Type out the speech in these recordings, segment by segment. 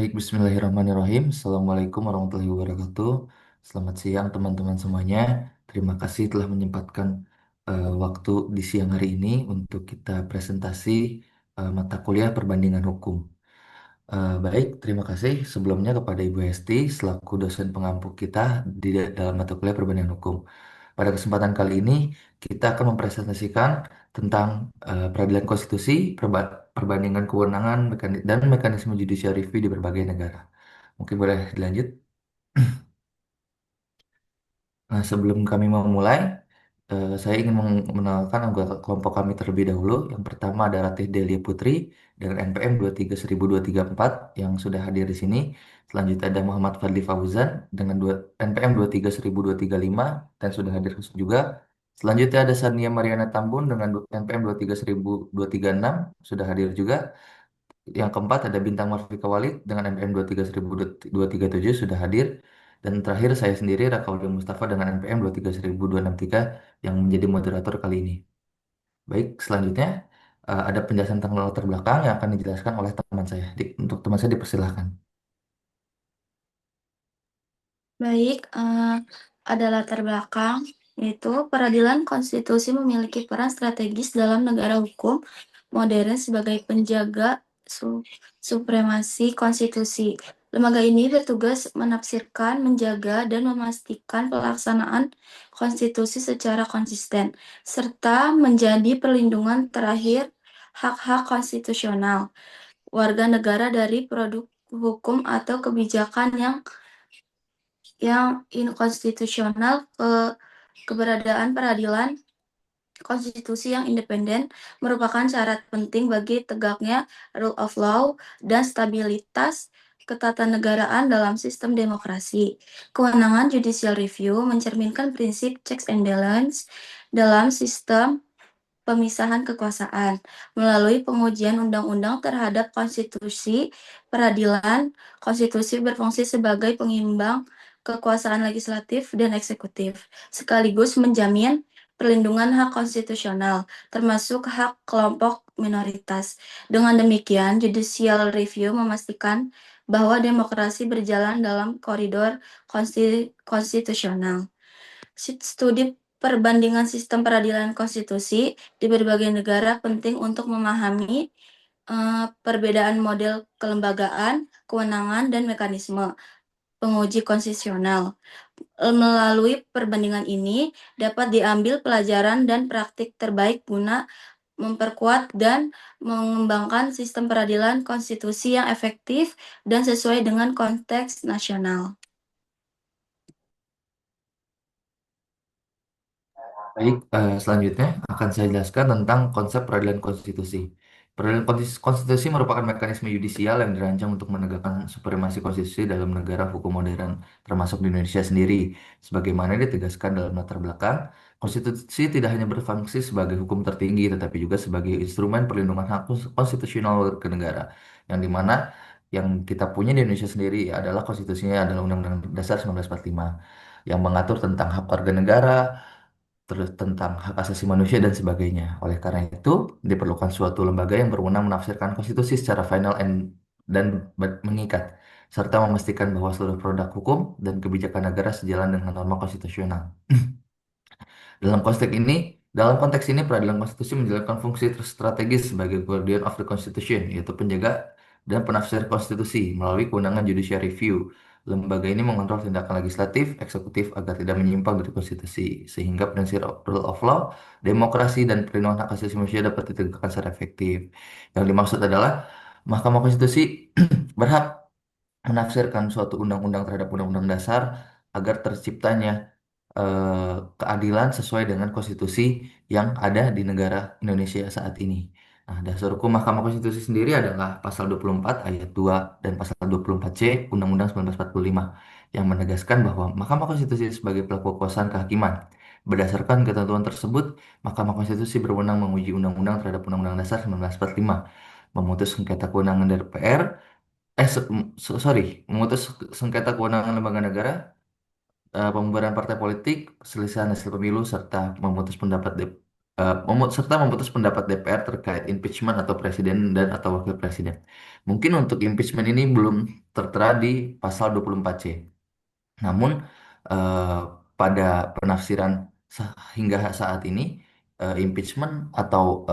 Baik, Bismillahirrahmanirrahim. Assalamualaikum warahmatullahi wabarakatuh. Selamat siang teman-teman semuanya. Terima kasih telah menyempatkan waktu di siang hari ini untuk kita presentasi mata kuliah perbandingan hukum. Baik, terima kasih sebelumnya kepada Ibu Hesti selaku dosen pengampu kita di dalam mata kuliah perbandingan hukum. Pada kesempatan kali ini kita akan mempresentasikan tentang peradilan konstitusi, perbandingan kewenangan, dan mekanisme judicial review di berbagai negara. Mungkin boleh dilanjut. Nah, sebelum kami memulai, saya ingin mengenalkan anggota kelompok kami terlebih dahulu. Yang pertama ada Ratih Delia Putri dengan NPM 2310234 yang sudah hadir di sini. Selanjutnya ada Muhammad Fadli Fauzan dengan NPM 2310235 dan sudah hadir juga. Selanjutnya ada Sania Mariana Tambun dengan NPM 2300236 sudah hadir juga. Yang keempat ada Bintang Marfika Walid dengan NPM 2300237 sudah hadir. Dan terakhir saya sendiri Rakaudi Mustafa dengan NPM 2300263 yang menjadi moderator kali ini. Baik, selanjutnya ada penjelasan tentang latar belakang yang akan dijelaskan oleh teman saya. Untuk teman saya dipersilahkan. Baik, ada latar belakang, yaitu peradilan konstitusi memiliki peran strategis dalam negara hukum modern sebagai penjaga supremasi konstitusi. Lembaga ini bertugas menafsirkan, menjaga, dan memastikan pelaksanaan konstitusi secara konsisten, serta menjadi perlindungan terakhir hak-hak konstitusional warga negara dari produk hukum atau kebijakan yang inkonstitusional. Keberadaan peradilan konstitusi yang independen merupakan syarat penting bagi tegaknya rule of law dan stabilitas ketatanegaraan dalam sistem demokrasi. Kewenangan judicial review mencerminkan prinsip checks and balance dalam sistem pemisahan kekuasaan. Melalui pengujian undang-undang terhadap konstitusi, peradilan konstitusi berfungsi sebagai pengimbang kekuasaan legislatif dan eksekutif, sekaligus menjamin perlindungan hak konstitusional, termasuk hak kelompok minoritas. Dengan demikian, judicial review memastikan bahwa demokrasi berjalan dalam koridor konstitusional. Studi perbandingan sistem peradilan konstitusi di berbagai negara penting untuk memahami perbedaan model kelembagaan, kewenangan, dan mekanisme penguji konstitusional. Melalui perbandingan ini dapat diambil pelajaran dan praktik terbaik guna memperkuat dan mengembangkan sistem peradilan konstitusi yang efektif dan sesuai dengan konteks nasional. Baik, selanjutnya akan saya jelaskan tentang konsep peradilan konstitusi. Peradilan konstitusi merupakan mekanisme yudisial yang dirancang untuk menegakkan supremasi konstitusi dalam negara hukum modern, termasuk di Indonesia sendiri. Sebagaimana ditegaskan dalam latar belakang, konstitusi tidak hanya berfungsi sebagai hukum tertinggi, tetapi juga sebagai instrumen perlindungan hak konstitusional warga negara, yang dimana yang kita punya di Indonesia sendiri adalah konstitusinya adalah Undang-Undang Dasar 1945 yang mengatur tentang hak warga negara, terus tentang hak asasi manusia dan sebagainya. Oleh karena itu, diperlukan suatu lembaga yang berwenang menafsirkan konstitusi secara final dan mengikat, serta memastikan bahwa seluruh produk hukum dan kebijakan negara sejalan dengan norma konstitusional. Dalam konteks ini, peradilan konstitusi menjalankan fungsi strategis sebagai guardian of the constitution, yaitu penjaga dan penafsir konstitusi melalui kewenangan judicial review. Lembaga ini mengontrol tindakan legislatif, eksekutif agar tidak menyimpang dari konstitusi, sehingga prinsip rule of law, demokrasi, dan perlindungan hak asasi manusia dapat ditegakkan secara efektif. Yang dimaksud adalah Mahkamah Konstitusi berhak menafsirkan suatu undang-undang terhadap undang-undang dasar agar terciptanya keadilan sesuai dengan konstitusi yang ada di negara Indonesia saat ini. Nah, dasar hukum Mahkamah Konstitusi sendiri adalah pasal 24 ayat 2 dan pasal 24C Undang-Undang 1945 yang menegaskan bahwa Mahkamah Konstitusi sebagai pelaku kekuasaan kehakiman. Berdasarkan ketentuan tersebut, Mahkamah Konstitusi berwenang menguji undang-undang terhadap Undang-Undang Dasar 1945, memutus sengketa kewenangan DPR, sorry, memutus sengketa kewenangan lembaga negara, pembubaran partai politik, perselisihan hasil pemilu, serta memutus pendapat serta memutus pendapat DPR terkait impeachment atau presiden dan atau wakil presiden. Mungkin untuk impeachment ini belum tertera di pasal 24C. Namun eh, pada penafsiran hingga saat ini impeachment atau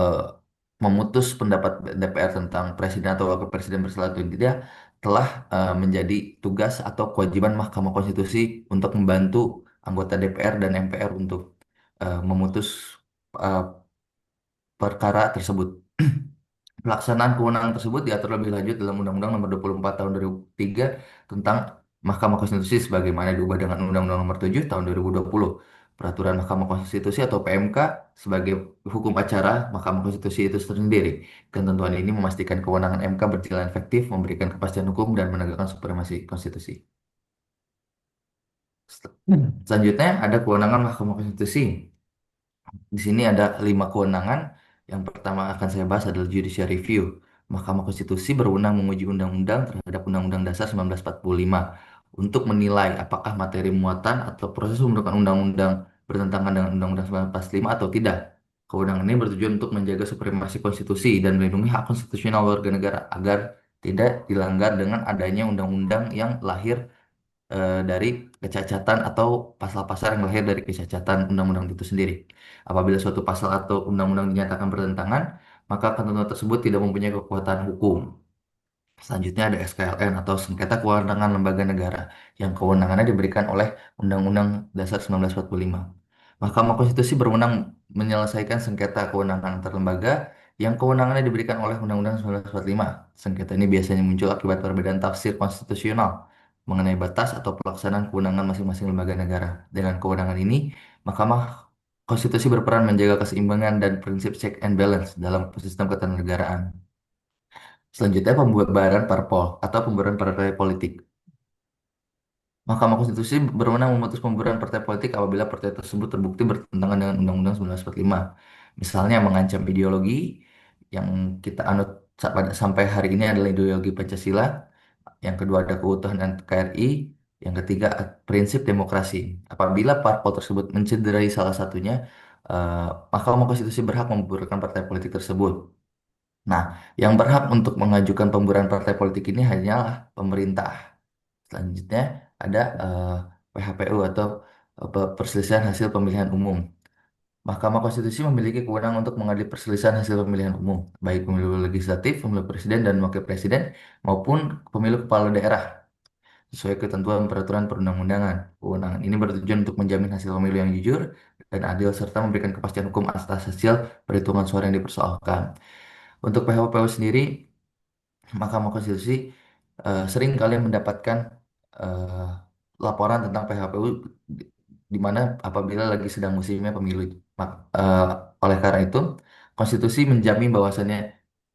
memutus pendapat DPR tentang presiden atau wakil presiden bersalah atau tidak telah menjadi tugas atau kewajiban Mahkamah Konstitusi untuk membantu anggota DPR dan MPR untuk memutus eh, perkara tersebut. Pelaksanaan kewenangan tersebut diatur lebih lanjut dalam Undang-Undang Nomor 24 Tahun 2003 tentang Mahkamah Konstitusi sebagaimana diubah dengan Undang-Undang Nomor 7 Tahun 2020. Peraturan Mahkamah Konstitusi atau PMK sebagai hukum acara Mahkamah Konstitusi itu sendiri. Ketentuan ini memastikan kewenangan MK berjalan efektif, memberikan kepastian hukum dan menegakkan supremasi konstitusi. Selanjutnya ada kewenangan Mahkamah Konstitusi. Di sini ada 5 kewenangan. Yang pertama akan saya bahas adalah judicial review. Mahkamah Konstitusi berwenang menguji undang-undang terhadap Undang-Undang Dasar 1945 untuk menilai apakah materi muatan atau proses pembentukan undang-undang bertentangan dengan Undang-Undang 1945 atau tidak. Kewenangan ini bertujuan untuk menjaga supremasi konstitusi dan melindungi hak konstitusional warga negara agar tidak dilanggar dengan adanya undang-undang yang lahir dari kecacatan atau pasal-pasal yang lahir dari kecacatan undang-undang itu sendiri. Apabila suatu pasal atau undang-undang dinyatakan bertentangan, maka ketentuan tersebut tidak mempunyai kekuatan hukum. Selanjutnya ada SKLN atau sengketa kewenangan lembaga negara yang kewenangannya diberikan oleh Undang-Undang Dasar 1945. Mahkamah Konstitusi berwenang menyelesaikan sengketa kewenangan antar lembaga yang kewenangannya diberikan oleh Undang-Undang 1945. Sengketa ini biasanya muncul akibat perbedaan tafsir konstitusional mengenai batas atau pelaksanaan kewenangan masing-masing lembaga negara. Dengan kewenangan ini, Mahkamah Konstitusi berperan menjaga keseimbangan dan prinsip check and balance dalam sistem ketatanegaraan. Selanjutnya pembubaran parpol atau pembubaran partai politik. Mahkamah Konstitusi berwenang memutus pembubaran partai politik apabila partai tersebut terbukti bertentangan dengan Undang-Undang 1945. Misalnya mengancam ideologi yang kita anut sampai hari ini adalah ideologi Pancasila. Yang kedua ada keutuhan NKRI. Yang ketiga prinsip demokrasi. Apabila parpol tersebut mencederai salah satunya, eh, Mahkamah Konstitusi berhak membubarkan partai politik tersebut. Nah, yang berhak untuk mengajukan pembubaran partai politik ini hanyalah pemerintah. Selanjutnya ada PHPU atau perselisihan hasil pemilihan umum. Mahkamah Konstitusi memiliki kewenangan untuk mengadili perselisihan hasil pemilihan umum, baik pemilu legislatif, pemilu presiden dan wakil presiden, maupun pemilu kepala daerah, sesuai ketentuan peraturan perundang-undangan. Kewenangan ini bertujuan untuk menjamin hasil pemilu yang jujur dan adil serta memberikan kepastian hukum atas hasil perhitungan suara yang dipersoalkan. Untuk PHPU sendiri, Mahkamah Konstitusi sering kali mendapatkan eh, laporan tentang PHPU di, di mana apabila lagi sedang musimnya pemilu. Eh, oleh karena itu, konstitusi menjamin bahwasannya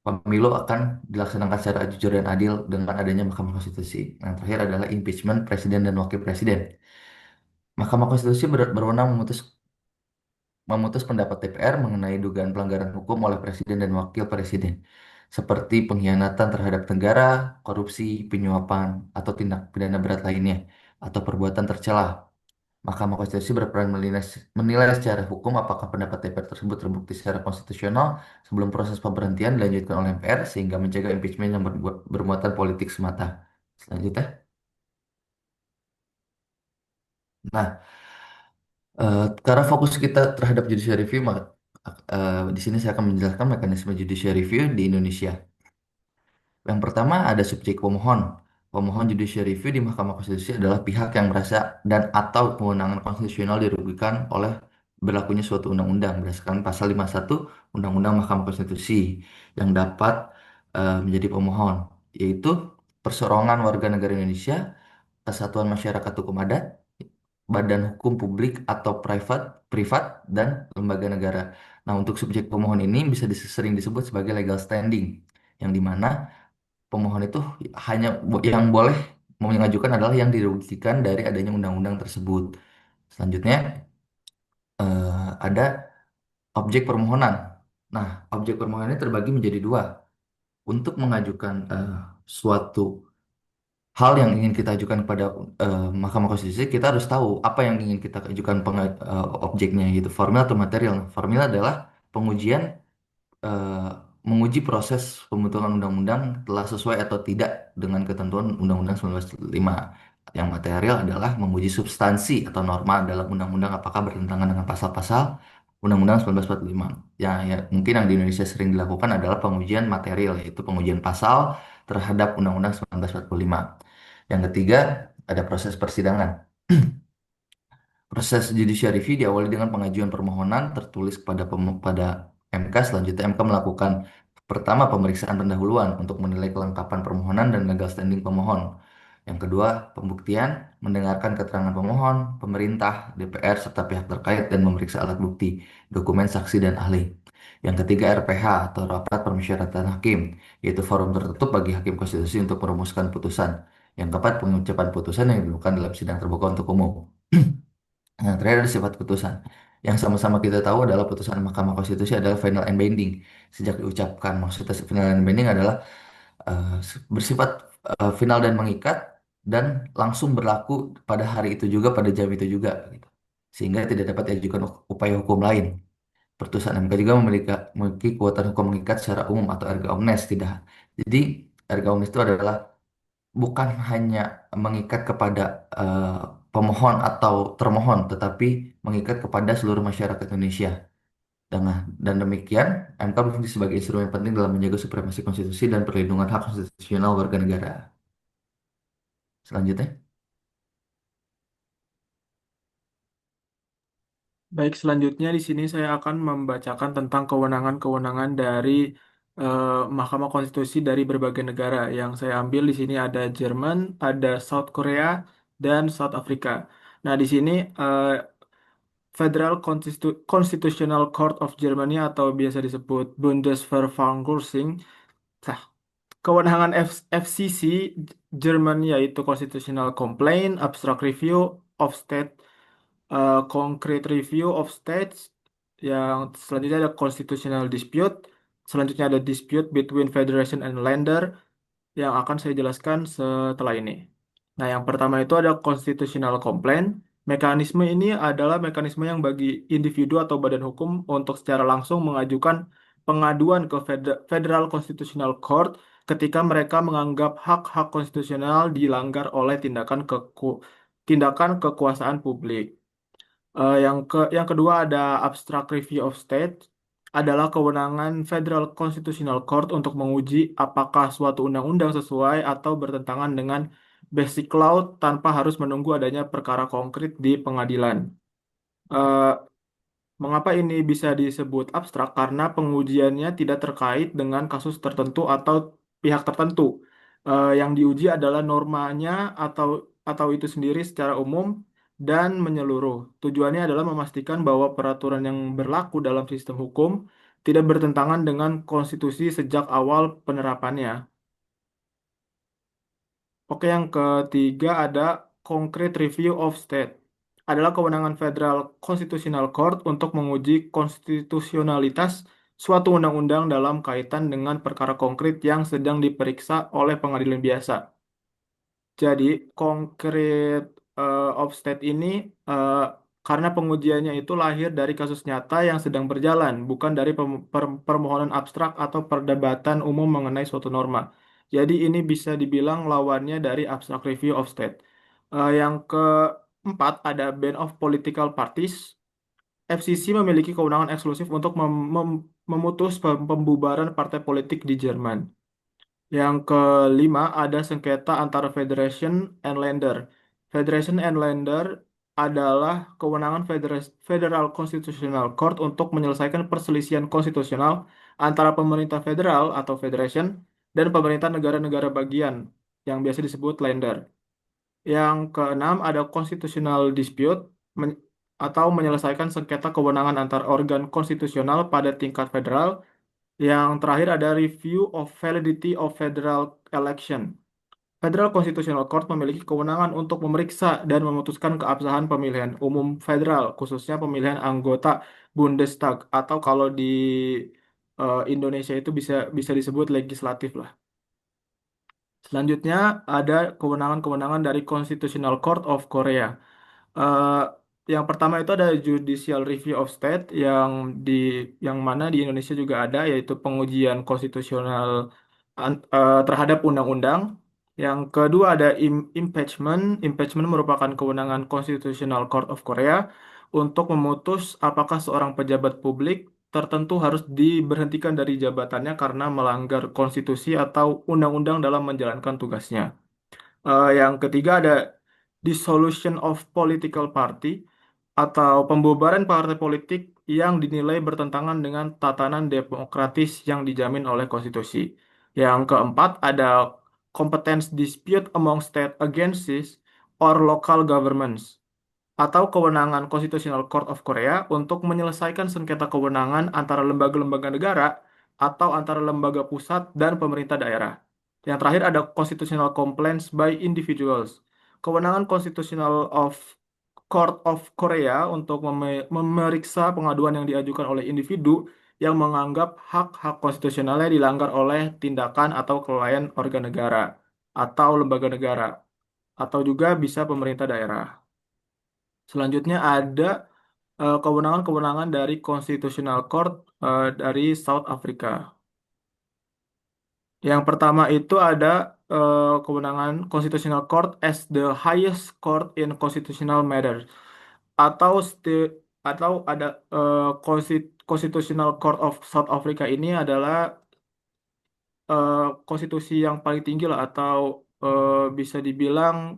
pemilu akan dilaksanakan secara jujur dan adil dengan adanya Mahkamah Konstitusi. Yang terakhir adalah impeachment presiden dan wakil presiden. Mahkamah Konstitusi berwenang memutus pendapat DPR mengenai dugaan pelanggaran hukum oleh presiden dan wakil presiden, seperti pengkhianatan terhadap negara, korupsi, penyuapan, atau tindak pidana berat lainnya, atau perbuatan tercela. Mahkamah Konstitusi berperan menilai secara hukum apakah pendapat DPR tersebut terbukti secara konstitusional sebelum proses pemberhentian dilanjutkan oleh MPR sehingga mencegah impeachment yang bermuatan politik semata. Selanjutnya, nah, karena fokus kita terhadap judicial review, maka di sini saya akan menjelaskan mekanisme judicial review di Indonesia. Yang pertama ada subjek pemohon. Pemohon judicial review di Mahkamah Konstitusi adalah pihak yang merasa dan atau kewenangan konstitusional dirugikan oleh berlakunya suatu undang-undang berdasarkan pasal 51 Undang-Undang Mahkamah Konstitusi yang dapat menjadi pemohon, yaitu perseorangan warga negara Indonesia, kesatuan masyarakat hukum adat, badan hukum publik atau privat dan lembaga negara. Nah, untuk subjek pemohon ini bisa sering disebut sebagai legal standing, yang dimana pemohon itu hanya yang boleh mengajukan adalah yang dirugikan dari adanya undang-undang tersebut. Selanjutnya ada objek permohonan. Nah, objek permohonan ini terbagi menjadi dua. Untuk mengajukan suatu hal yang ingin kita ajukan kepada Mahkamah Konstitusi, kita harus tahu apa yang ingin kita ajukan objeknya, yaitu formil atau material. Formil adalah pengujian eh, menguji proses pembentukan undang-undang telah sesuai atau tidak dengan ketentuan Undang-Undang 1945. Yang material adalah menguji substansi atau norma dalam undang-undang apakah bertentangan dengan pasal-pasal Undang-Undang 1945. Ya, mungkin yang di Indonesia sering dilakukan adalah pengujian material, yaitu pengujian pasal terhadap Undang-Undang 1945. Yang ketiga, ada proses persidangan. Proses judicial review diawali dengan pengajuan permohonan tertulis pada MK. Selanjutnya MK melakukan pertama pemeriksaan pendahuluan untuk menilai kelengkapan permohonan dan legal standing pemohon. Yang kedua, pembuktian, mendengarkan keterangan pemohon, pemerintah, DPR, serta pihak terkait dan memeriksa alat bukti, dokumen saksi dan ahli. Yang ketiga, RPH atau rapat permusyawaratan hakim, yaitu forum tertutup bagi hakim konstitusi untuk merumuskan putusan. Yang keempat, pengucapan putusan yang dilakukan dalam sidang terbuka untuk umum. Nah, terakhir ada sifat putusan. Yang sama-sama kita tahu adalah putusan Mahkamah Konstitusi adalah final and binding. Sejak diucapkan, maksudnya final and binding adalah bersifat final dan mengikat dan langsung berlaku pada hari itu juga, pada jam itu juga, gitu. Sehingga tidak dapat diajukan upaya hukum lain. Putusan MK juga memiliki kekuatan hukum mengikat secara umum atau erga omnes, tidak. Jadi, erga omnes itu adalah bukan hanya mengikat kepada eh, pemohon atau termohon, tetapi mengikat kepada seluruh masyarakat Indonesia. Dan demikian, MK berfungsi sebagai instrumen penting dalam menjaga supremasi konstitusi dan perlindungan hak konstitusional warga negara. Selanjutnya, Baik, selanjutnya di sini saya akan membacakan tentang kewenangan-kewenangan dari eh, Mahkamah Konstitusi dari berbagai negara. Yang saya ambil di sini ada Jerman, ada South Korea, dan South Africa. Nah, di sini Federal Constitutional Court of Germany atau biasa disebut Bundesverfassungsgericht. Nah, kewenangan FCC Jerman yaitu Constitutional Complaint, Abstract Review of State, Concrete Review of States. Yang selanjutnya ada Constitutional Dispute. Selanjutnya ada Dispute between Federation and Länder yang akan saya jelaskan setelah ini. Nah, yang pertama itu ada constitutional complaint. Mekanisme ini adalah mekanisme yang bagi individu atau badan hukum untuk secara langsung mengajukan pengaduan ke Federal Constitutional Court ketika mereka menganggap hak-hak konstitusional dilanggar oleh tindakan kekuasaan publik. Yang kedua ada abstract review of state adalah kewenangan Federal Constitutional Court untuk menguji apakah suatu undang-undang sesuai atau bertentangan dengan basic law tanpa harus menunggu adanya perkara konkret di pengadilan. Eh, Mengapa ini bisa disebut abstrak? Karena pengujiannya tidak terkait dengan kasus tertentu atau pihak tertentu. Yang diuji adalah normanya atau itu sendiri secara umum dan menyeluruh. Tujuannya adalah memastikan bahwa peraturan yang berlaku dalam sistem hukum tidak bertentangan dengan konstitusi sejak awal penerapannya. Oke, yang ketiga ada Concrete Review of State. Adalah kewenangan Federal Constitutional Court untuk menguji konstitusionalitas suatu undang-undang dalam kaitan dengan perkara konkret yang sedang diperiksa oleh pengadilan biasa. Jadi, Concrete of State ini eh, karena pengujiannya itu lahir dari kasus nyata yang sedang berjalan, bukan dari permohonan abstrak atau perdebatan umum mengenai suatu norma. Jadi ini bisa dibilang lawannya dari abstract review of state. Yang keempat ada ban of political parties. FCC memiliki kewenangan eksklusif untuk memutus pembubaran partai politik di Jerman. Yang kelima ada sengketa antara Federation and Länder. Federation and Länder adalah kewenangan Federal Constitutional Court untuk menyelesaikan perselisihan konstitusional antara pemerintah federal atau Federation dan pemerintah negara-negara bagian yang biasa disebut Länder. Yang keenam ada Constitutional Dispute atau menyelesaikan sengketa kewenangan antar organ konstitusional pada tingkat federal. Yang terakhir ada Review of Validity of Federal Election. Federal Constitutional Court memiliki kewenangan untuk memeriksa dan memutuskan keabsahan pemilihan umum federal, khususnya pemilihan anggota Bundestag atau kalau di Indonesia itu bisa bisa disebut legislatif lah. Selanjutnya ada kewenangan-kewenangan dari Constitutional Court of Korea. Eh, yang pertama itu ada Judicial Review of State yang mana di Indonesia juga ada, yaitu pengujian konstitusional terhadap undang-undang. Yang kedua ada impeachment. Impeachment merupakan kewenangan Constitutional Court of Korea untuk memutus apakah seorang pejabat publik tertentu harus diberhentikan dari jabatannya karena melanggar konstitusi atau undang-undang dalam menjalankan tugasnya. Yang ketiga ada dissolution of political party atau pembubaran partai politik yang dinilai bertentangan dengan tatanan demokratis yang dijamin oleh konstitusi. Yang keempat ada competence dispute among state agencies or local governments atau kewenangan Constitutional Court of Korea untuk menyelesaikan sengketa kewenangan antara lembaga-lembaga negara atau antara lembaga pusat dan pemerintah daerah. Yang terakhir ada Constitutional Complaints by Individuals. Kewenangan Constitutional of Court of Korea untuk memeriksa pengaduan yang diajukan oleh individu yang menganggap hak-hak konstitusionalnya dilanggar oleh tindakan atau kelalaian organ negara atau lembaga negara atau juga bisa pemerintah daerah. Selanjutnya ada kewenangan-kewenangan dari Constitutional Court dari South Africa. Yang pertama itu ada kewenangan Constitutional Court as the highest court in constitutional matters atau ada Constitutional Court of South Africa ini adalah eh, konstitusi yang paling tinggi lah atau bisa dibilang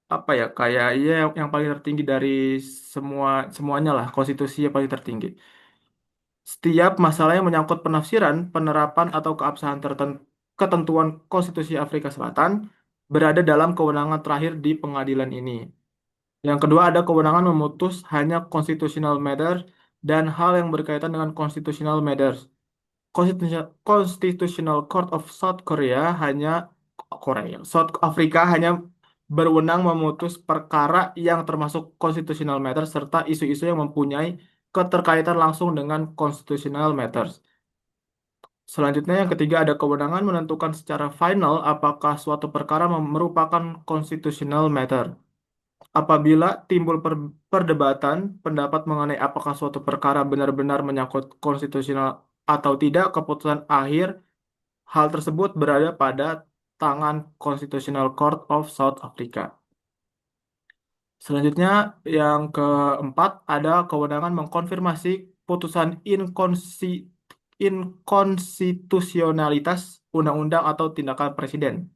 apa ya kayak ya yang paling tertinggi dari semuanya lah, konstitusi yang paling tertinggi. Setiap masalah yang menyangkut penafsiran, penerapan atau keabsahan ketentuan Konstitusi Afrika Selatan berada dalam kewenangan terakhir di pengadilan ini. Yang kedua ada kewenangan memutus hanya constitutional matters dan hal yang berkaitan dengan constitutional matters. Constitutional Court of South South Africa hanya berwenang memutus perkara yang termasuk constitutional matters serta isu-isu yang mempunyai keterkaitan langsung dengan constitutional matters. Selanjutnya yang ketiga ada kewenangan menentukan secara final apakah suatu perkara merupakan constitutional matter. Apabila timbul perdebatan pendapat mengenai apakah suatu perkara benar-benar menyangkut konstitusional atau tidak, keputusan akhir hal tersebut berada pada tangan Constitutional Court of South Africa. Selanjutnya, yang keempat ada kewenangan mengkonfirmasi putusan inkonstitusionalitas undang-undang atau tindakan presiden.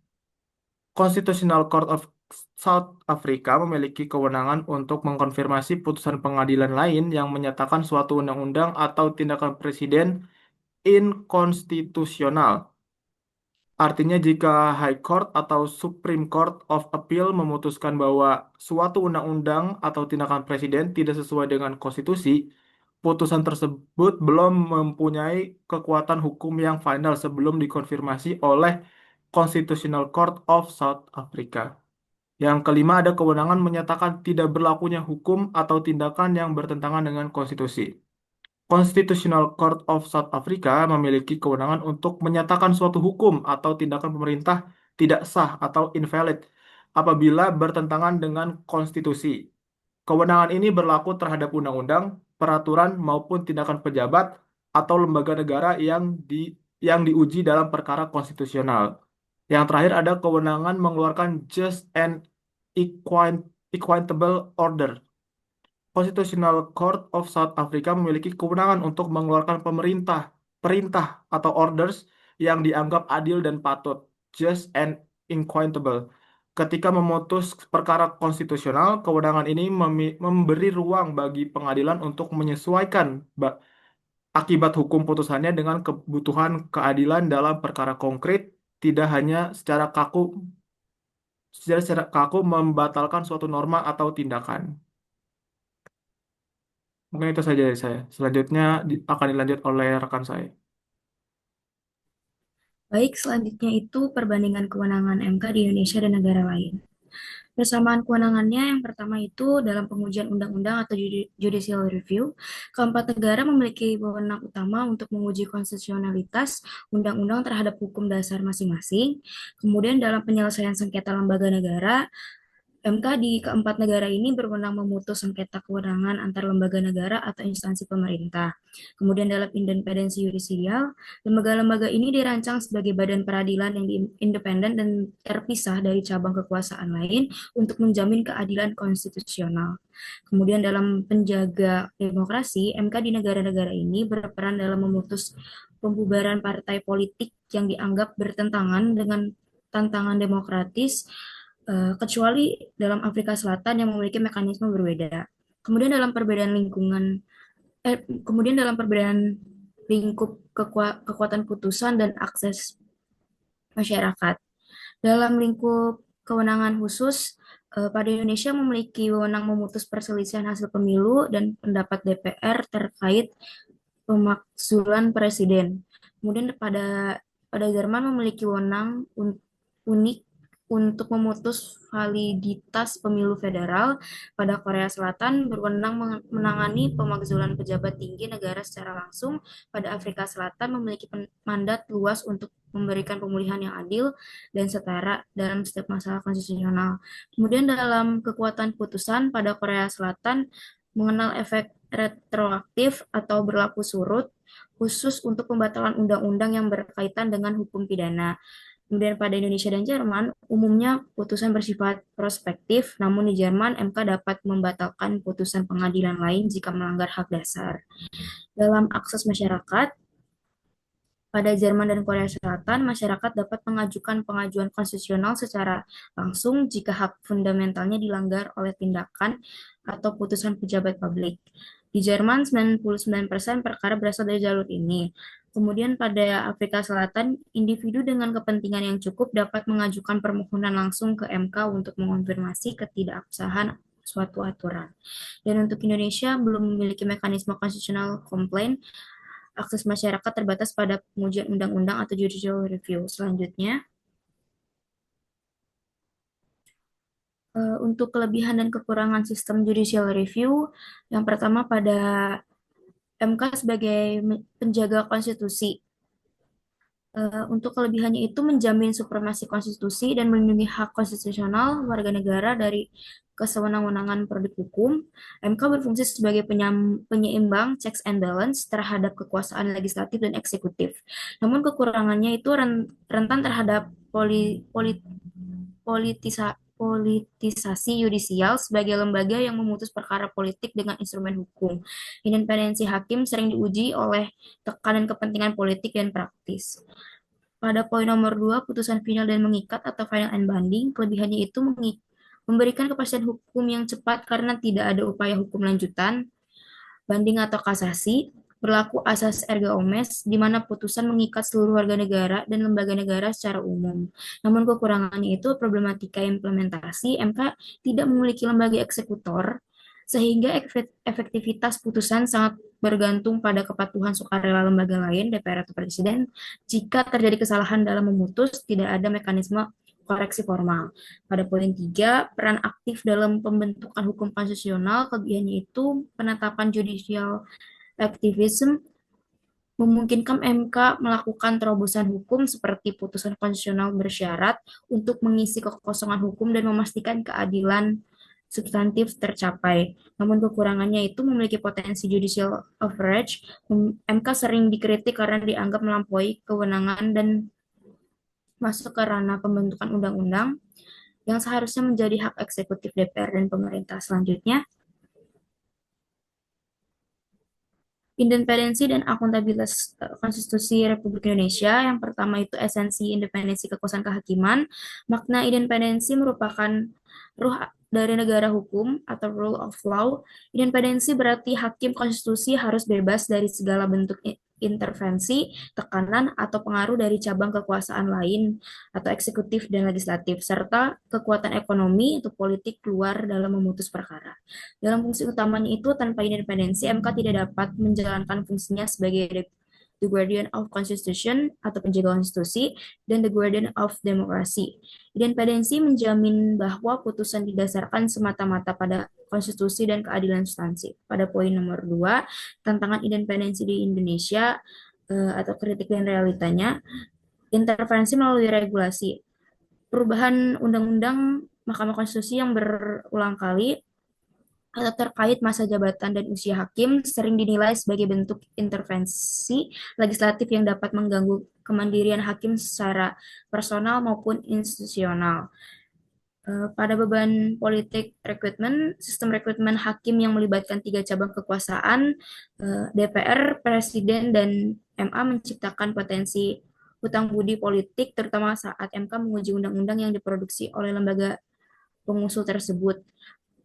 Constitutional Court of South Africa memiliki kewenangan untuk mengkonfirmasi putusan pengadilan lain yang menyatakan suatu undang-undang atau tindakan presiden inkonstitusional. Artinya jika High Court atau Supreme Court of Appeal memutuskan bahwa suatu undang-undang atau tindakan presiden tidak sesuai dengan konstitusi, putusan tersebut belum mempunyai kekuatan hukum yang final sebelum dikonfirmasi oleh Constitutional Court of South Africa. Yang kelima ada kewenangan menyatakan tidak berlakunya hukum atau tindakan yang bertentangan dengan konstitusi. Constitutional Court of South Africa memiliki kewenangan untuk menyatakan suatu hukum atau tindakan pemerintah tidak sah atau invalid apabila bertentangan dengan konstitusi. Kewenangan ini berlaku terhadap undang-undang, peraturan maupun tindakan pejabat atau lembaga negara yang diuji dalam perkara konstitusional. Yang terakhir ada kewenangan mengeluarkan just and equitable order. Constitutional Court of South Africa memiliki kewenangan untuk mengeluarkan perintah atau orders yang dianggap adil dan patut, just and equitable. Ketika memutus perkara konstitusional, kewenangan ini memberi ruang bagi pengadilan untuk menyesuaikan akibat hukum putusannya dengan kebutuhan keadilan dalam perkara konkret, tidak hanya secara kaku membatalkan suatu norma atau tindakan. Mungkin itu saja dari saya. Selanjutnya akan dilanjut oleh rekan saya. Baik, selanjutnya itu perbandingan kewenangan MK di Indonesia dan negara lain. Persamaan kewenangannya yang pertama itu dalam pengujian undang-undang atau judicial review, keempat negara memiliki wewenang utama untuk menguji konstitusionalitas undang-undang terhadap hukum dasar masing-masing. Kemudian dalam penyelesaian sengketa lembaga negara, MK di keempat negara ini berwenang memutus sengketa kewenangan antar lembaga negara atau instansi pemerintah. Kemudian dalam independensi yudisial, lembaga-lembaga ini dirancang sebagai badan peradilan yang independen dan terpisah dari cabang kekuasaan lain untuk menjamin keadilan konstitusional. Kemudian dalam penjaga demokrasi, MK di negara-negara ini berperan dalam memutus pembubaran partai politik yang dianggap bertentangan dengan tantangan demokratis, kecuali dalam Afrika Selatan yang memiliki mekanisme berbeda. Kemudian dalam perbedaan lingkungan, kemudian dalam perbedaan lingkup kekuatan putusan dan akses masyarakat. Dalam lingkup kewenangan khusus, pada Indonesia memiliki wewenang memutus perselisihan hasil pemilu dan pendapat DPR terkait pemakzulan presiden. Kemudian pada Jerman memiliki wewenang unik untuk memutus validitas pemilu federal. Pada Korea Selatan berwenang menangani pemakzulan pejabat tinggi negara secara langsung. Pada Afrika Selatan memiliki mandat luas untuk memberikan pemulihan yang adil dan setara dalam setiap masalah konstitusional. Kemudian dalam kekuatan putusan pada Korea Selatan mengenal efek retroaktif atau berlaku surut khusus untuk pembatalan undang-undang yang berkaitan dengan hukum pidana. Kemudian pada Indonesia dan Jerman, umumnya putusan bersifat prospektif, namun di Jerman MK dapat membatalkan putusan pengadilan lain jika melanggar hak dasar. Dalam akses masyarakat, pada Jerman dan Korea Selatan, masyarakat dapat mengajukan pengajuan konstitusional secara langsung jika hak fundamentalnya dilanggar oleh tindakan atau putusan pejabat publik. Di Jerman, 99% perkara berasal dari jalur ini. Kemudian pada Afrika Selatan, individu dengan kepentingan yang cukup dapat mengajukan permohonan langsung ke MK untuk mengonfirmasi ketidakabsahan suatu aturan. Dan untuk Indonesia belum memiliki mekanisme konstitusional komplain, akses masyarakat terbatas pada pengujian undang-undang atau judicial review. Selanjutnya, untuk kelebihan dan kekurangan sistem judicial review, yang pertama pada MK sebagai penjaga konstitusi. Untuk kelebihannya itu menjamin supremasi konstitusi dan melindungi hak konstitusional warga negara dari kesewenang-wenangan produk hukum. MK berfungsi sebagai penyeimbang checks and balance terhadap kekuasaan legislatif dan eksekutif. Namun kekurangannya itu rentan terhadap politisasi yudisial sebagai lembaga yang memutus perkara politik dengan instrumen hukum. Independensi hakim sering diuji oleh tekanan kepentingan politik dan praktis. Pada poin nomor 2, putusan final dan mengikat atau final and binding, kelebihannya itu memberikan kepastian hukum yang cepat karena tidak ada upaya hukum lanjutan, banding atau kasasi, berlaku asas erga omnes, di mana putusan mengikat seluruh warga negara dan lembaga negara secara umum. Namun kekurangannya itu problematika implementasi, MK tidak memiliki lembaga eksekutor, sehingga efektivitas putusan sangat bergantung pada kepatuhan sukarela lembaga lain, DPR atau Presiden. Jika terjadi kesalahan dalam memutus, tidak ada mekanisme koreksi formal. Pada poin 3, peran aktif dalam pembentukan hukum konstitusional, kelebihannya itu penetapan judicial activism memungkinkan MK melakukan terobosan hukum seperti putusan konstitusional bersyarat untuk mengisi kekosongan hukum dan memastikan keadilan substantif tercapai. Namun kekurangannya itu memiliki potensi judicial overreach. MK sering dikritik karena dianggap melampaui kewenangan dan masuk ke ranah pembentukan undang-undang yang seharusnya menjadi hak eksekutif DPR dan pemerintah. Selanjutnya, independensi dan akuntabilitas konstitusi Republik Indonesia. Yang pertama itu esensi independensi kekuasaan kehakiman. Makna independensi merupakan ruh dari negara hukum atau rule of law. Independensi berarti hakim konstitusi harus bebas dari segala bentuk intervensi, tekanan, atau pengaruh dari cabang kekuasaan lain atau eksekutif dan legislatif, serta kekuatan ekonomi atau politik keluar dalam memutus perkara. Dalam fungsi utamanya itu, tanpa independensi, MK tidak dapat menjalankan fungsinya sebagai the guardian of constitution atau penjaga konstitusi dan the guardian of demokrasi. Independensi menjamin bahwa putusan didasarkan semata-mata pada konstitusi dan keadilan substansi. Pada poin nomor 2, tantangan independensi di Indonesia atau kritik dan realitanya, intervensi melalui regulasi. Perubahan undang-undang Mahkamah Konstitusi yang berulang kali atau terkait masa jabatan dan usia hakim sering dinilai sebagai bentuk intervensi legislatif yang dapat mengganggu kemandirian hakim secara personal maupun institusional. Pada beban politik rekrutmen, sistem rekrutmen hakim yang melibatkan tiga cabang kekuasaan, DPR, Presiden, dan MA menciptakan potensi hutang budi politik, terutama saat MK menguji undang-undang yang diproduksi oleh lembaga pengusul tersebut.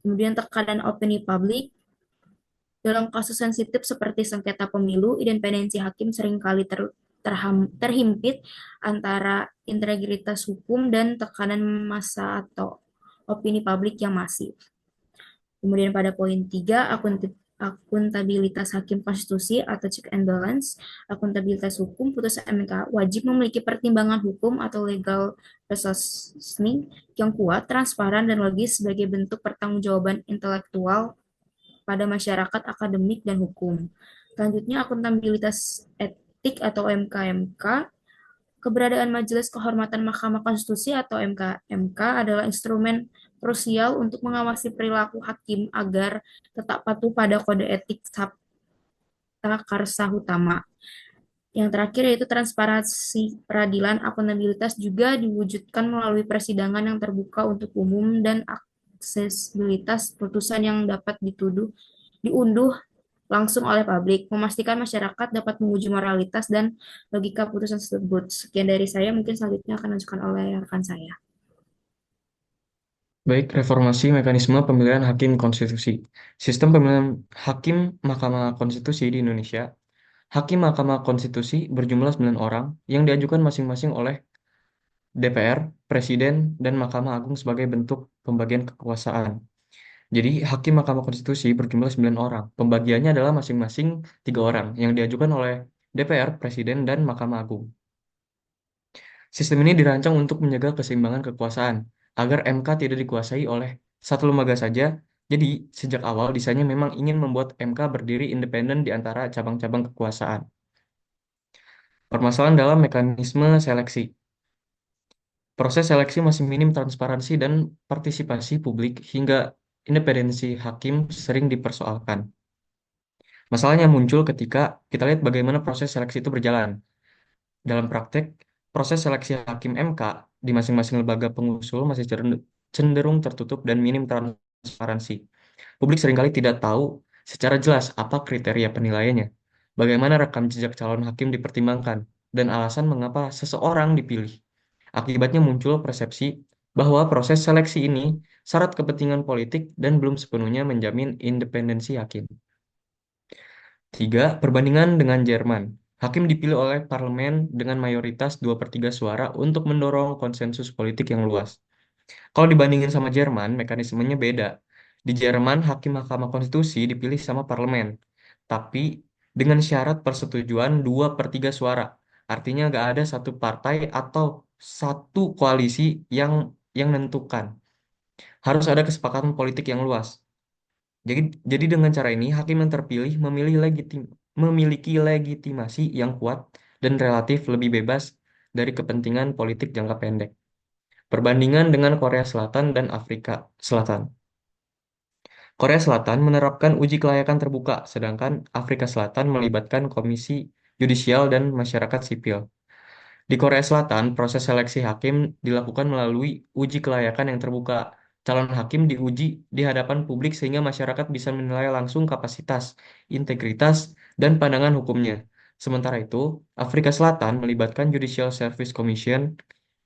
Kemudian tekanan opini publik, dalam kasus sensitif seperti sengketa pemilu, independensi hakim seringkali terhimpit antara integritas hukum dan tekanan massa atau opini publik yang masif. Kemudian pada poin 3, akuntabilitas hakim konstitusi atau check and balance, akuntabilitas hukum, putusan MK wajib memiliki pertimbangan hukum atau legal reasoning yang kuat, transparan, dan logis sebagai bentuk pertanggungjawaban intelektual pada masyarakat akademik dan hukum. Selanjutnya, akuntabilitas etik atau MKMK. Keberadaan Majelis Kehormatan Mahkamah Konstitusi atau MKMK adalah instrumen krusial untuk mengawasi perilaku hakim agar tetap patuh pada kode etik Sabta Karsa Utama. Yang terakhir yaitu transparansi peradilan, akuntabilitas juga diwujudkan melalui persidangan yang terbuka untuk umum dan aksesibilitas putusan yang dapat diunduh langsung oleh publik, memastikan masyarakat dapat menguji moralitas dan logika putusan tersebut. Sekian dari saya, mungkin selanjutnya akan dilanjutkan oleh rekan saya. Baik, reformasi mekanisme pemilihan hakim konstitusi. Sistem pemilihan hakim Mahkamah Konstitusi di Indonesia. Hakim Mahkamah Konstitusi berjumlah 9 orang yang diajukan masing-masing oleh DPR, Presiden, dan Mahkamah Agung sebagai bentuk pembagian kekuasaan. Jadi, Hakim Mahkamah Konstitusi berjumlah 9 orang. Pembagiannya adalah masing-masing 3 orang yang diajukan oleh DPR, Presiden, dan Mahkamah Agung. Sistem ini dirancang untuk menjaga keseimbangan kekuasaan, agar MK tidak dikuasai oleh satu lembaga saja. Jadi, sejak awal desainnya memang ingin membuat MK berdiri independen di antara cabang-cabang kekuasaan. Permasalahan dalam mekanisme seleksi. Proses seleksi masih minim transparansi dan partisipasi publik hingga independensi hakim sering dipersoalkan. Masalahnya muncul ketika kita lihat bagaimana proses seleksi itu berjalan. Dalam praktek, proses seleksi hakim MK di masing-masing lembaga pengusul masih cenderung tertutup dan minim transparansi. Publik seringkali tidak tahu secara jelas apa kriteria penilaiannya, bagaimana rekam jejak calon hakim dipertimbangkan, dan alasan mengapa seseorang dipilih. Akibatnya muncul persepsi bahwa proses seleksi ini syarat kepentingan politik dan belum sepenuhnya menjamin independensi hakim. 3. Perbandingan dengan Jerman. Hakim dipilih oleh parlemen dengan mayoritas 2/3 suara untuk mendorong konsensus politik yang luas. Kalau dibandingin sama Jerman, mekanismenya beda. Di Jerman, hakim Mahkamah Konstitusi dipilih sama parlemen, tapi dengan syarat persetujuan 2/3 suara. Artinya nggak ada satu partai atau satu koalisi yang menentukan. Harus ada kesepakatan politik yang luas. Jadi, jadi dengan cara ini, hakim yang terpilih memiliki legitimasi yang kuat dan relatif lebih bebas dari kepentingan politik jangka pendek. Perbandingan dengan Korea Selatan dan Afrika Selatan. Korea Selatan menerapkan uji kelayakan terbuka, sedangkan Afrika Selatan melibatkan komisi yudisial dan masyarakat sipil. Di Korea Selatan, proses seleksi hakim dilakukan melalui uji kelayakan yang terbuka. Calon hakim diuji di hadapan publik sehingga masyarakat bisa menilai langsung kapasitas, integritas, dan pandangan hukumnya. Sementara itu, Afrika Selatan melibatkan Judicial Service Commission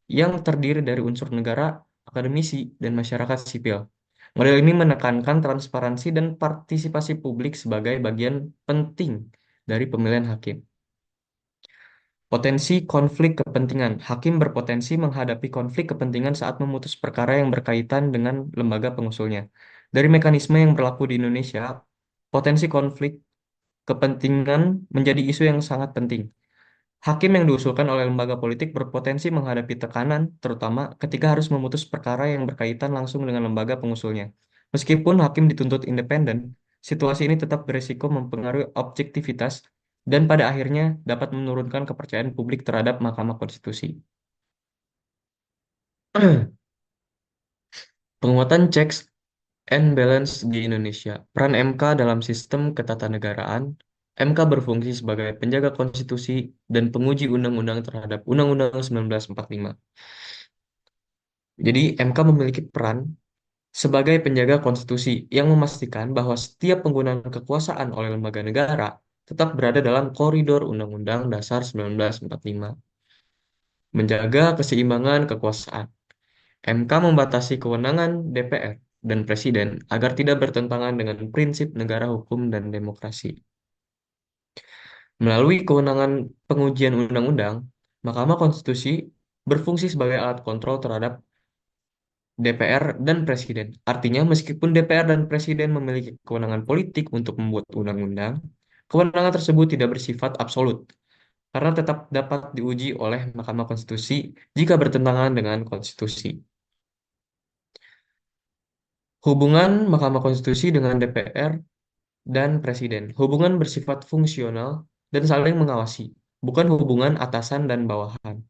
yang terdiri dari unsur negara, akademisi, dan masyarakat sipil. Model ini menekankan transparansi dan partisipasi publik sebagai bagian penting dari pemilihan hakim. Potensi konflik kepentingan. Hakim berpotensi menghadapi konflik kepentingan saat memutus perkara yang berkaitan dengan lembaga pengusulnya. Dari mekanisme yang berlaku di Indonesia, potensi konflik kepentingan menjadi isu yang sangat penting. Hakim yang diusulkan oleh lembaga politik berpotensi menghadapi tekanan, terutama ketika harus memutus perkara yang berkaitan langsung dengan lembaga pengusulnya. Meskipun hakim dituntut independen, situasi ini tetap berisiko mempengaruhi objektivitas dan pada akhirnya dapat menurunkan kepercayaan publik terhadap Mahkamah Konstitusi. Penguatan checks and balance di Indonesia. Peran MK dalam sistem ketatanegaraan. MK berfungsi sebagai penjaga konstitusi dan penguji undang-undang terhadap Undang-Undang 1945. Jadi MK memiliki peran sebagai penjaga konstitusi yang memastikan bahwa setiap penggunaan kekuasaan oleh lembaga negara tetap berada dalam koridor Undang-Undang Dasar 1945, menjaga keseimbangan kekuasaan. MK membatasi kewenangan DPR dan Presiden agar tidak bertentangan dengan prinsip negara hukum dan demokrasi. Melalui kewenangan pengujian undang-undang, Mahkamah Konstitusi berfungsi sebagai alat kontrol terhadap DPR dan Presiden. Artinya, meskipun DPR dan Presiden memiliki kewenangan politik untuk membuat undang-undang, kewenangan tersebut tidak bersifat absolut, karena tetap dapat diuji oleh Mahkamah Konstitusi jika bertentangan dengan konstitusi. Hubungan Mahkamah Konstitusi dengan DPR dan Presiden. Hubungan bersifat fungsional dan saling mengawasi, bukan hubungan atasan dan bawahan.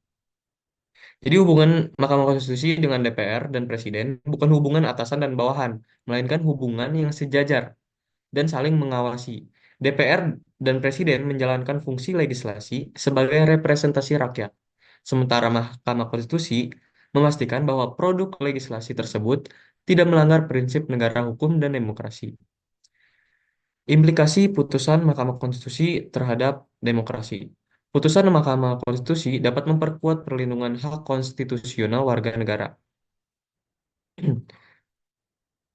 Jadi hubungan Mahkamah Konstitusi dengan DPR dan Presiden bukan hubungan atasan dan bawahan, melainkan hubungan yang sejajar dan saling mengawasi. DPR dan Presiden menjalankan fungsi legislasi sebagai representasi rakyat, sementara Mahkamah Konstitusi memastikan bahwa produk legislasi tersebut tidak melanggar prinsip negara hukum dan demokrasi. Implikasi putusan Mahkamah Konstitusi terhadap demokrasi. Putusan Mahkamah Konstitusi dapat memperkuat perlindungan hak konstitusional warga negara.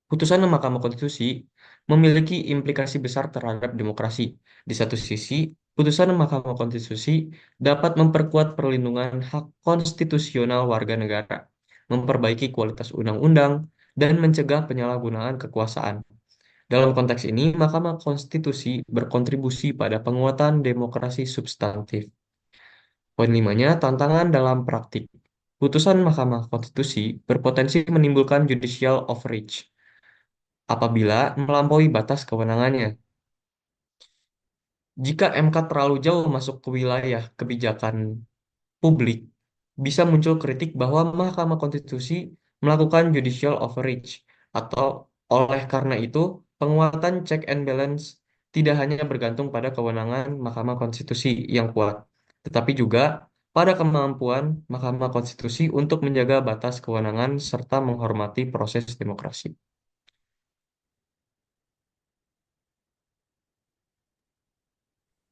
Putusan Mahkamah Konstitusi memiliki implikasi besar terhadap demokrasi. Di satu sisi, putusan Mahkamah Konstitusi dapat memperkuat perlindungan hak konstitusional warga negara, memperbaiki kualitas undang-undang, dan mencegah penyalahgunaan kekuasaan. Dalam konteks ini, Mahkamah Konstitusi berkontribusi pada penguatan demokrasi substantif. Poin limanya, tantangan dalam praktik. Putusan Mahkamah Konstitusi berpotensi menimbulkan judicial overreach apabila melampaui batas kewenangannya. Jika MK terlalu jauh masuk ke wilayah kebijakan publik, bisa muncul kritik bahwa Mahkamah Konstitusi melakukan judicial overreach, atau oleh karena itu, penguatan check and balance tidak hanya bergantung pada kewenangan Mahkamah Konstitusi yang kuat, tetapi juga pada kemampuan Mahkamah Konstitusi untuk menjaga batas kewenangan serta menghormati proses demokrasi.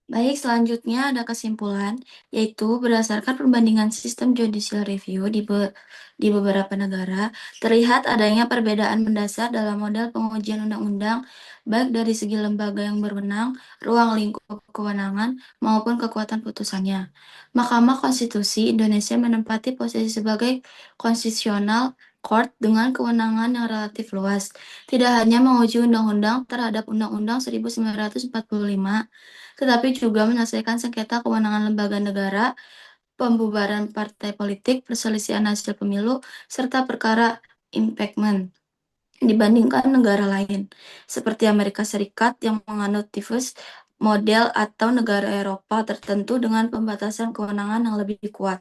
Baik, selanjutnya ada kesimpulan, yaitu berdasarkan perbandingan sistem judicial review di beberapa negara, terlihat adanya perbedaan mendasar dalam model pengujian undang-undang, baik dari segi lembaga yang berwenang, ruang lingkup kewenangan, maupun kekuatan putusannya. Mahkamah Konstitusi Indonesia menempati posisi sebagai constitutional court dengan kewenangan yang relatif luas, tidak hanya menguji undang-undang terhadap Undang-Undang 1945, tetapi juga menyelesaikan sengketa kewenangan lembaga negara, pembubaran partai politik, perselisihan hasil pemilu, serta perkara impeachment dibandingkan negara lain, seperti Amerika Serikat yang menganut diffuse model atau negara Eropa tertentu dengan pembatasan kewenangan yang lebih kuat.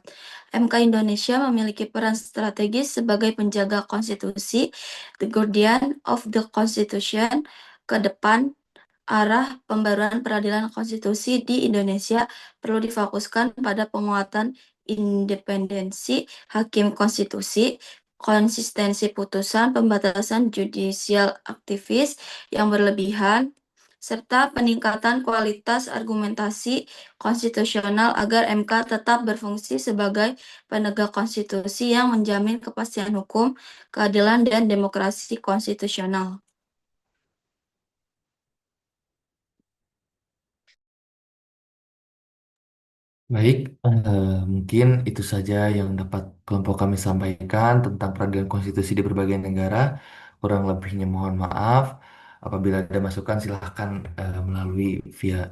MK Indonesia memiliki peran strategis sebagai penjaga konstitusi, the guardian of the constitution, ke depan arah pembaruan peradilan konstitusi di Indonesia perlu difokuskan pada penguatan independensi hakim konstitusi, konsistensi putusan, pembatasan judicial aktivis yang berlebihan, serta peningkatan kualitas argumentasi konstitusional agar MK tetap berfungsi sebagai penegak konstitusi yang menjamin kepastian hukum, keadilan, dan demokrasi konstitusional. Baik, mungkin itu saja yang dapat kelompok kami sampaikan tentang peradilan konstitusi di berbagai negara. Kurang lebihnya mohon maaf. Apabila ada masukan silahkan melalui via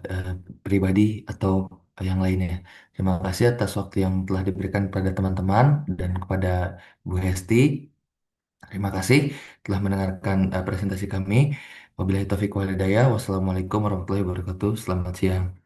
pribadi atau yang lainnya. Terima kasih atas waktu yang telah diberikan kepada teman-teman dan kepada Bu Hesti. Terima kasih telah mendengarkan presentasi kami. Wabillahi taufiq wal hidayah. Wassalamualaikum warahmatullahi wabarakatuh. Selamat siang.